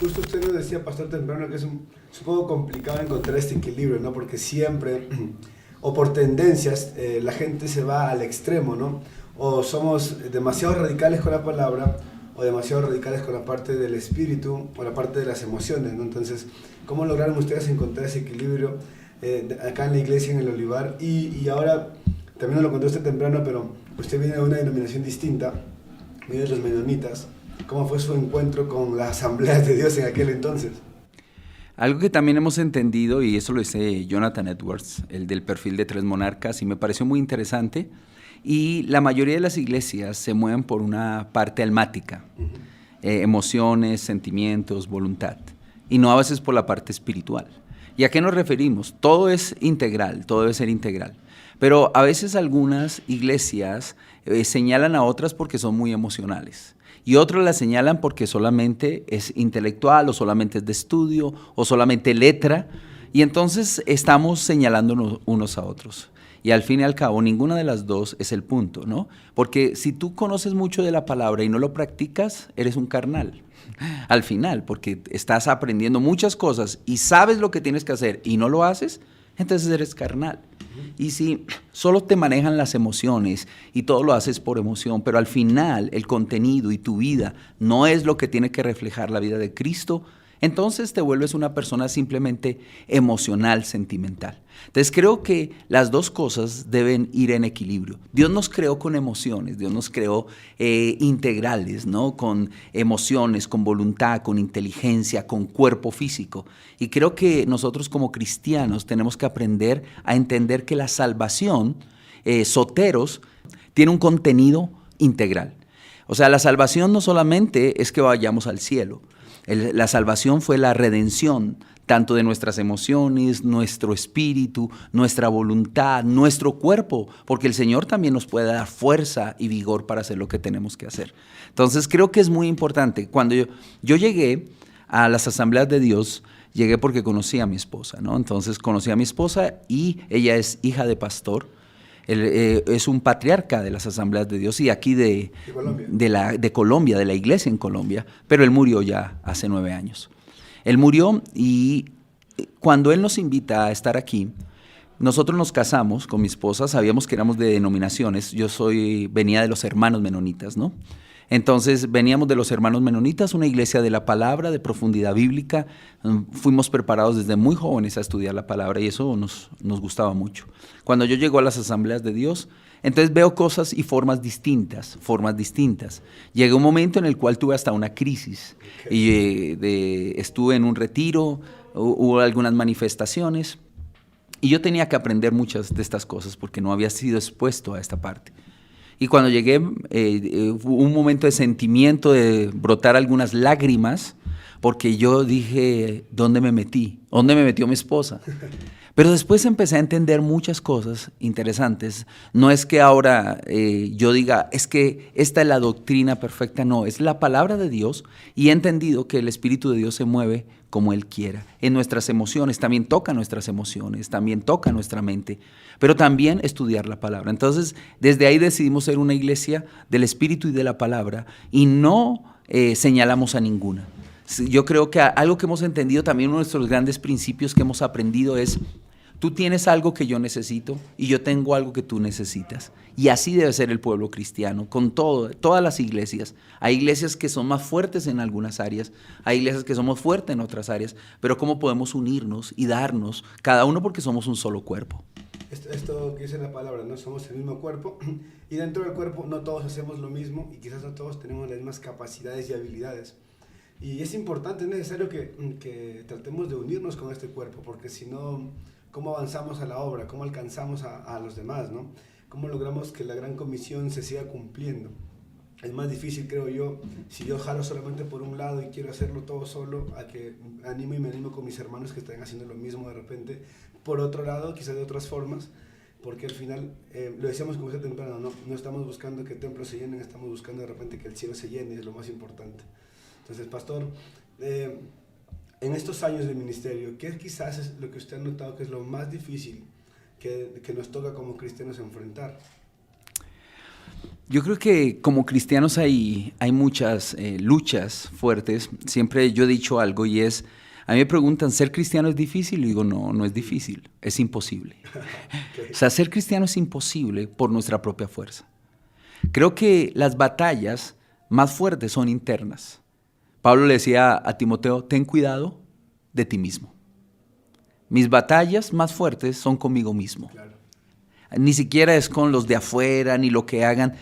justo usted nos decía, pastor, temprano, que es un poco complicado encontrar este equilibrio, ¿no? Porque siempre, o por tendencias, la gente se va al extremo, ¿no? O somos demasiado radicales con la palabra, o demasiado radicales con la parte del espíritu, o la parte de las emociones, ¿no? Entonces, ¿cómo lograron ustedes encontrar ese equilibrio acá en la iglesia, en el Olivar? Y ahora, también nos lo contó usted temprano, pero usted viene de una denominación distinta, viene de los menonitas. ¿Cómo fue su encuentro con las asambleas de Dios en aquel entonces? Algo que también hemos entendido, y eso lo dice Jonathan Edwards, el del perfil de tres monarcas, y me pareció muy interesante, y la mayoría de las iglesias se mueven por una parte almática, emociones, sentimientos, voluntad, y no a veces por la parte espiritual. ¿Y a qué nos referimos? Todo es integral, todo debe ser integral. Pero a veces algunas iglesias señalan a otras porque son muy emocionales. Y otros las señalan porque solamente es intelectual o solamente es de estudio o solamente letra. Y entonces estamos señalándonos unos a otros. Y al fin y al cabo, ninguna de las dos es el punto, ¿no? Porque si tú conoces mucho de la palabra y no lo practicas, eres un carnal. Al final, porque estás aprendiendo muchas cosas y sabes lo que tienes que hacer y no lo haces, entonces eres carnal. Y si solo te manejan las emociones y todo lo haces por emoción, pero al final el contenido y tu vida no es lo que tiene que reflejar la vida de Cristo, entonces te vuelves una persona simplemente emocional, sentimental. Entonces creo que las dos cosas deben ir en equilibrio. Dios nos creó con emociones, Dios nos creó integrales, ¿no? Con emociones, con voluntad, con inteligencia, con cuerpo físico. Y creo que nosotros como cristianos tenemos que aprender a entender que la salvación, soteros, tiene un contenido integral. O sea, la salvación no solamente es que vayamos al cielo. La salvación fue la redención tanto de nuestras emociones, nuestro espíritu, nuestra voluntad, nuestro cuerpo, porque el Señor también nos puede dar fuerza y vigor para hacer lo que tenemos que hacer. Entonces creo que es muy importante. Cuando yo llegué a las asambleas de Dios, llegué porque conocí a mi esposa, ¿no? Entonces conocí a mi esposa y ella es hija de pastor. Él, es un patriarca de las asambleas de Dios y aquí de Colombia, de la iglesia en Colombia, pero él murió ya hace 9 años. Él murió y cuando él nos invita a estar aquí, nosotros nos casamos con mi esposa, sabíamos que éramos de denominaciones, venía de los hermanos menonitas, ¿no? Entonces veníamos de los hermanos menonitas, una iglesia de la palabra, de profundidad bíblica. Fuimos preparados desde muy jóvenes a estudiar la palabra y eso nos gustaba mucho. Cuando yo llego a las asambleas de Dios, entonces veo cosas y formas distintas. Llegó un momento en el cual tuve hasta una crisis. Y estuve en un retiro, hubo algunas manifestaciones y yo tenía que aprender muchas de estas cosas porque no había sido expuesto a esta parte. Y cuando llegué, hubo un momento de sentimiento, de brotar algunas lágrimas, porque yo dije, ¿dónde me metí? ¿Dónde me metió mi esposa? Pero después empecé a entender muchas cosas interesantes. No es que ahora yo diga, es que esta es la doctrina perfecta, no, es la palabra de Dios y he entendido que el Espíritu de Dios se mueve como Él quiera. En nuestras emociones, también toca nuestras emociones, también toca nuestra mente, pero también estudiar la palabra. Entonces, desde ahí decidimos ser una iglesia del Espíritu y de la palabra y no señalamos a ninguna. Yo creo que algo que hemos entendido, también uno de nuestros grandes principios que hemos aprendido es: tú tienes algo que yo necesito y yo tengo algo que tú necesitas. Y así debe ser el pueblo cristiano, con todas las iglesias. Hay iglesias que son más fuertes en algunas áreas, hay iglesias que somos fuertes en otras áreas, pero ¿cómo podemos unirnos y darnos, cada uno porque somos un solo cuerpo? Esto que dice la palabra, ¿no? Somos el mismo cuerpo y dentro del cuerpo no todos hacemos lo mismo y quizás no todos tenemos las mismas capacidades y habilidades. Y es importante, es necesario que tratemos de unirnos con este cuerpo, porque si no, ¿cómo avanzamos a la obra? ¿Cómo alcanzamos a los demás, ¿no? ¿Cómo logramos que la gran comisión se siga cumpliendo? Es más difícil, creo yo, si yo jalo solamente por un lado y quiero hacerlo todo solo, a que me animo con mis hermanos que están haciendo lo mismo de repente, por otro lado, quizás de otras formas, porque al final, lo decíamos como usted temprano, no estamos buscando que templos se llenen, estamos buscando de repente que el cielo se llene, es lo más importante. Entonces, pastor, en estos años de ministerio, ¿qué quizás es lo que usted ha notado que es lo más difícil que nos toca como cristianos enfrentar? Yo creo que como cristianos hay muchas luchas fuertes. Siempre yo he dicho algo y es, a mí me preguntan, ¿ser cristiano es difícil? Y digo, no, no es difícil, es imposible. Okay. O sea, ser cristiano es imposible por nuestra propia fuerza. Creo que las batallas más fuertes son internas. Pablo le decía a Timoteo, ten cuidado de ti mismo. Mis batallas más fuertes son conmigo mismo. Claro. Ni siquiera es con los de afuera, ni lo que hagan.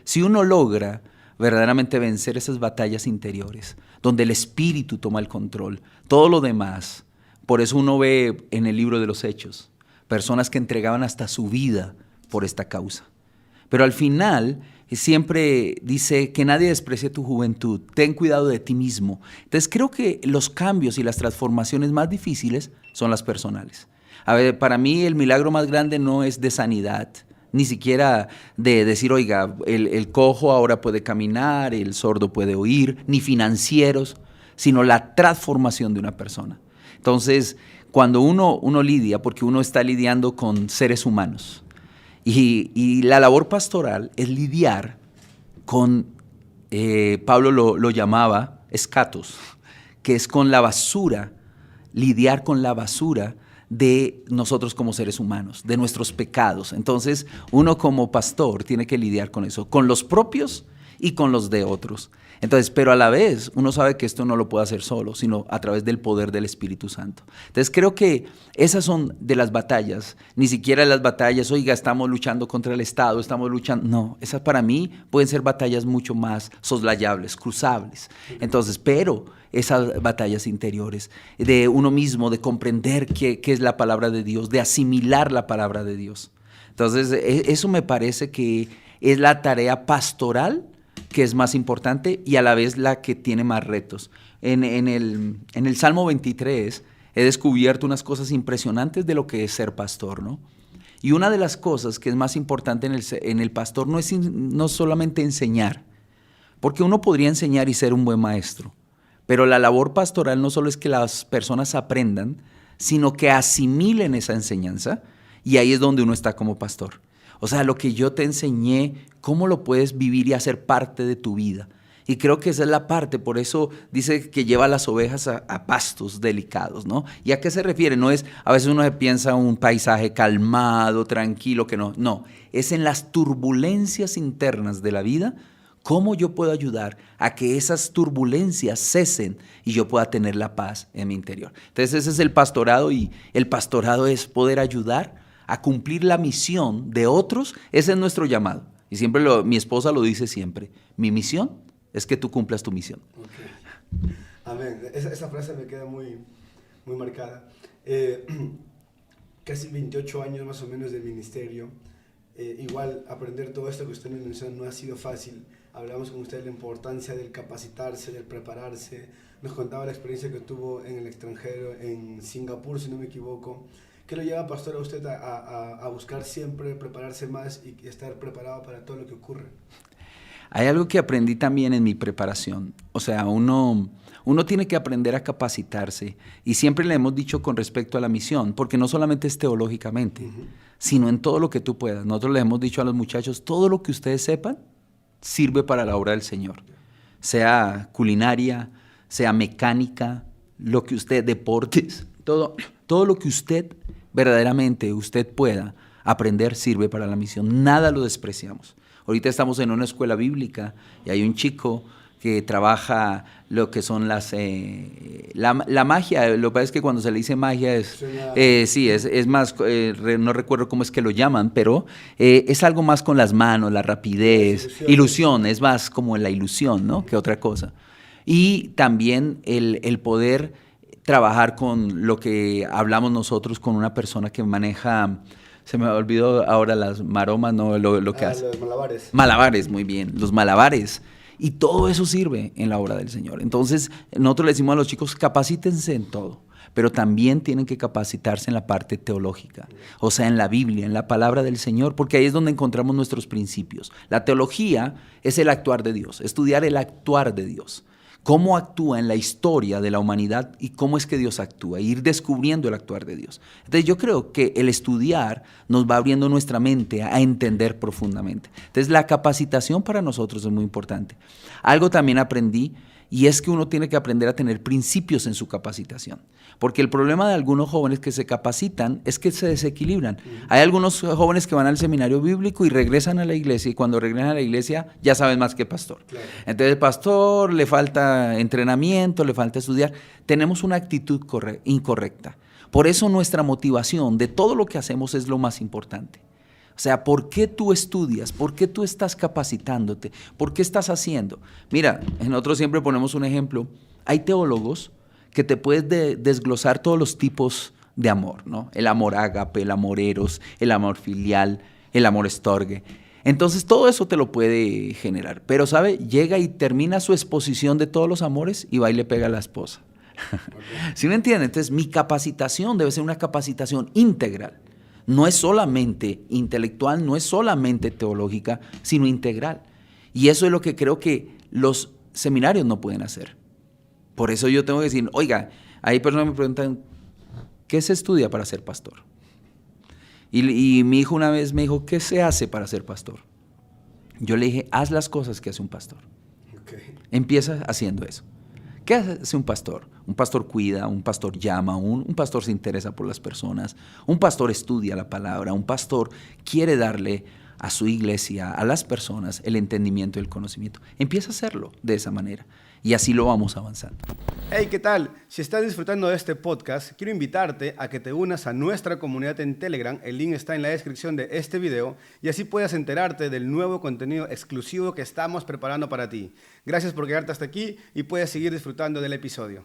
Si uno logra verdaderamente vencer esas batallas interiores, donde el Espíritu toma el control, todo lo demás, por eso uno ve en el libro de los Hechos, personas que entregaban hasta su vida por esta causa. Pero al final siempre dice que nadie desprecie tu juventud, ten cuidado de ti mismo. Entonces creo que los cambios y las transformaciones más difíciles son las personales. A ver, para mí el milagro más grande no es de sanidad, ni siquiera de decir, oiga, el cojo ahora puede caminar, el sordo puede oír, ni financieros, sino la transformación de una persona. Entonces, cuando uno lidia, porque uno está lidiando con seres humanos, y la labor pastoral es lidiar con, Pablo lo llamaba escatos, que es con la basura, lidiar con la basura de nosotros como seres humanos, de nuestros pecados. Entonces, uno como pastor tiene que lidiar con eso, con los propios y con los de otros. Entonces, pero a la vez, uno sabe que esto no lo puede hacer solo, sino a través del poder del Espíritu Santo. Entonces, creo que esas son de las batallas, ni siquiera las batallas, oiga, estamos luchando contra el Estado, estamos luchando, no, esas para mí pueden ser batallas mucho más soslayables, cruzables. Entonces, pero esas batallas interiores de uno mismo, de comprender qué es la palabra de Dios, de asimilar la palabra de Dios. Entonces, eso me parece que es la tarea pastoral que es más importante y a la vez la que tiene más retos. En el Salmo 23 he descubierto unas cosas impresionantes de lo que es ser pastor, ¿no? Y una de las cosas que es más importante en el pastor no solamente enseñar, porque uno podría enseñar y ser un buen maestro, pero la labor pastoral no solo es que las personas aprendan, sino que asimilen esa enseñanza, y ahí es donde uno está como pastor. O sea, lo que yo te enseñé, cómo lo puedes vivir y hacer parte de tu vida. Y creo que esa es la parte, por eso dice que lleva a las ovejas a pastos delicados, ¿no? ¿Y a qué se refiere? No es, a veces uno se piensa un paisaje calmado, tranquilo, que no. No, es en las turbulencias internas de la vida, cómo yo puedo ayudar a que esas turbulencias cesen y yo pueda tener la paz en mi interior. Entonces ese es el pastorado, y el pastorado es poder ayudar a cumplir la misión de otros. Ese es nuestro llamado. Y siempre mi esposa lo dice siempre, mi misión es que tú cumplas tu misión. Okay. Amén. Esa frase me queda muy, muy marcada. Casi 28 años más o menos de ministerio. Igual aprender todo esto que usted me mencionó no ha sido fácil. Hablamos con usted de la importancia del capacitarse, del prepararse. Nos contaba la experiencia que tuvo en el extranjero, en Singapur, si no me equivoco. ¿Qué lo lleva, pastor, a usted a buscar siempre prepararse más y estar preparado para todo lo que ocurre? Hay algo que aprendí también en mi preparación. O sea, uno tiene que aprender a capacitarse. Y siempre le hemos dicho con respecto a la misión, porque no solamente es teológicamente, sino en todo lo que tú puedas. Nosotros le hemos dicho a los muchachos, todo lo que ustedes sepan sirve para la obra del Señor. Sea culinaria, sea mecánica, lo que usted, deportes, todo lo que usted verdaderamente usted pueda aprender sirve para la misión. Nada lo despreciamos. Ahorita estamos en una escuela bíblica y hay un chico que trabaja lo que son la magia. Lo que pasa es que cuando se le dice magia es más, no recuerdo cómo es que lo llaman, pero es algo más con las manos, la rapidez, ilusión, es más como la ilusión, ¿no? Que otra cosa. Y también el poder trabajar con lo que hablamos nosotros con una persona que maneja, se me olvidó ahora las maromas, no lo que hace. Los malabares. Malabares, muy bien, los malabares. Y todo eso sirve en la obra del Señor. Entonces, nosotros le decimos a los chicos, capacítense en todo, pero también tienen que capacitarse en la parte teológica, o sea, en la Biblia, en la palabra del Señor, porque ahí es donde encontramos nuestros principios. La teología es el actuar de Dios, estudiar el actuar de Dios. cómo actúa en la historia de la humanidad y cómo es que Dios actúa, ir descubriendo el actuar de Dios. Entonces yo creo que el estudiar nos va abriendo nuestra mente a entender profundamente. Entonces la capacitación para nosotros es muy importante. Algo también aprendí, y es que uno tiene que aprender a tener principios en su capacitación. Porque el problema de algunos jóvenes que se capacitan es que se desequilibran. Hay algunos jóvenes que van al seminario bíblico y regresan a la iglesia, y cuando regresan a la iglesia ya saben más que pastor. Claro. Entonces el pastor le falta entrenamiento, le falta estudiar. Tenemos una actitud incorrecta. Por eso nuestra motivación de todo lo que hacemos es lo más importante. O sea, ¿por qué tú estudias? ¿Por qué tú estás capacitándote? ¿Por qué estás haciendo? Mira, nosotros siempre ponemos un ejemplo. Hay teólogos que te puedes desglosar todos los tipos de amor, ¿no? El amor ágape, el amor eros, el amor filial, el amor estorge. Entonces, todo eso te lo puede generar. Pero, ¿sabe? Llega y termina su exposición de todos los amores y va y le pega a la esposa. Okay. ¿Sí me entienden? Entonces, mi capacitación debe ser una capacitación integral. No es solamente intelectual, no es solamente teológica, sino integral. Y eso es lo que creo que los seminarios no pueden hacer. Por eso yo tengo que decir, oiga, hay personas que me preguntan, ¿qué se estudia para ser pastor? Y mi hijo una vez me dijo, ¿qué se hace para ser pastor? Yo le dije, haz las cosas que hace un pastor. Okay. Empieza haciendo eso. ¿Qué hace un pastor? Un pastor cuida, un pastor llama, un pastor se interesa por las personas, un pastor estudia la palabra, un pastor quiere darle a su iglesia, a las personas, el entendimiento y el conocimiento. Empieza a hacerlo de esa manera y así lo vamos avanzando. Hey, ¿qué tal? Si estás disfrutando de este podcast, quiero invitarte a que te unas a nuestra comunidad en Telegram. El link está en la descripción de este video y así puedas enterarte del nuevo contenido exclusivo que estamos preparando para ti. Gracias por quedarte hasta aquí y puedes seguir disfrutando del episodio.